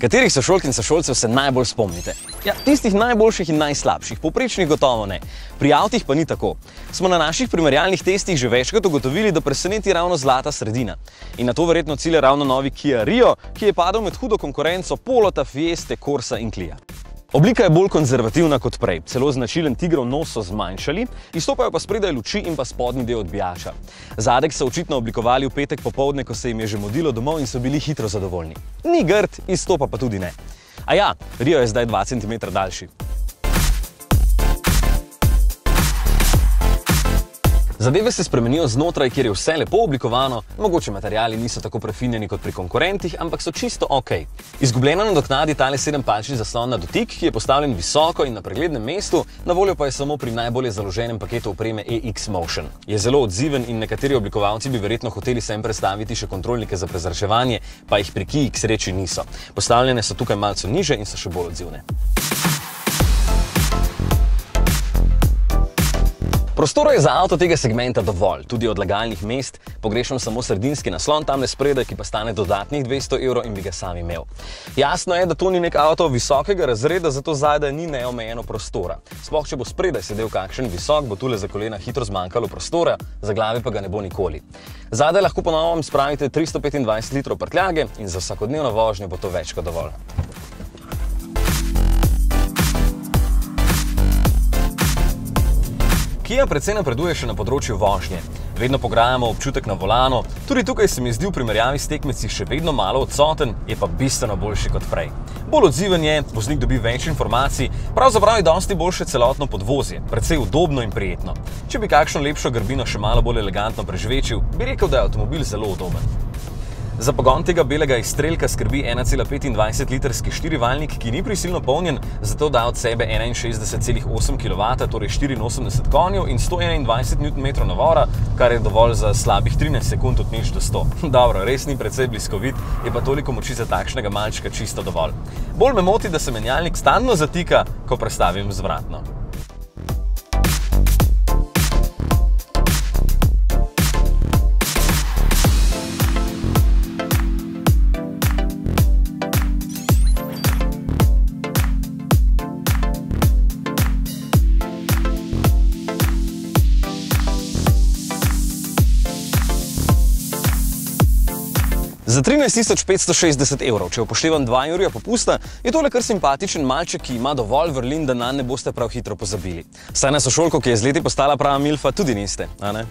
Katerih sošolk in sošolcev se najbolj spomnite? Ja, tistih najboljših in najslabših, povprečnih gotovo ne. Pri avtih pa ni tako. Smo na naših primerjalnih testih že večkrat ugotovili, da preseneti ravno zlata sredina. In na to verjetno cilja ravno novi Kia Rio, ki je padel med hudo konkurenco Polota, Fieste, Corsa in Clia. Oblika je bolj konzervativna kot prej, celo značilen tigrov nos so zmanjšali, izstopajo pa spredaj luči in pa spodnji del odbijača. Zadek so očitno oblikovali v petek popoldne, ko se jim je že mudilo domov in so bili hitro zadovoljni. Ni grd, izstopa pa tudi ne. A ja, Rio je zdaj 2 cm daljši. Zadeve se spremenijo znotraj, kjer je vse lepo oblikovano, mogoče materiali niso tako prefinjeni kot pri konkurentih, ampak so čisto ok. Izgubljena nadoknadi tale 7-palčni zaslon na dotik, ki je postavljen visoko in na preglednem mestu, na voljo pa je samo pri najbolje založenem paketu opreme EX Motion. Je zelo odziven in nekateri oblikovalci bi verjetno hoteli sem predstaviti še kontrolnike za prezračevanje, pa jih pri Kii k sreči niso. Postavljene so tukaj malce niže in so še bolj odzivne. Prostora je za avto tega segmenta dovolj, tudi odlagalnih mest, pogrešam samo sredinski naslon tamle spredaj, ki pa stane dodatnih 200 € in bi ga sam imel. Jasno je, da to ni nek avto visokega razreda, zato zadaj ni neomejeno prostora. Sploh, če bo spredaj sedel kakšen visok, bo tule za kolena hitro zmanjkalo prostora, za glave pa ga ne bo nikoli. Zadaj lahko po novem spravite 325 litrov prtljage in za vsakodnevno vožnjo bo to več kot dovolj. Kia precej napreduje še na področju vožnje. Vedno pograjamo občutek na volanu, tudi tukaj se mi zdi v primerjavi s tekmeci še vedno malo odsoten, je pa bistveno boljši kot prej. Bolj odziven je, voznik dobi več informacij, pravzaprav je dosti boljše celotno podvozje, precej udobno in prijetno. Če bi kakšno lepšo grbino še malo bolj elegantno prežvečil, bi rekel, da je avtomobil zelo udoben. Za pogon tega belega izstrelka skrbi 1,25-litrski štirivaljnik, ki ni prisilno polnjen, zato da od sebe 61,8 kW, torej 84 konjev in 121 Nm navora, kar je dovolj za slabih 13 sekund od 0 do 100. Dobro, res ni precej bliskovit, je pa toliko moči za takšnega malčka čisto dovolj. Bolj me moti, da se menjalnik stalno zatika, ko prestavim vzvratno. Za 13 560 €, če upoštevam 2 jurja popusta, je tole kar simpatičen malček, ki ima dovolj vrlin, da nanj ne boste prav hitro pozabili. Saj na sošolko, ki je z leti postala prava milfa, tudi niste, a ne?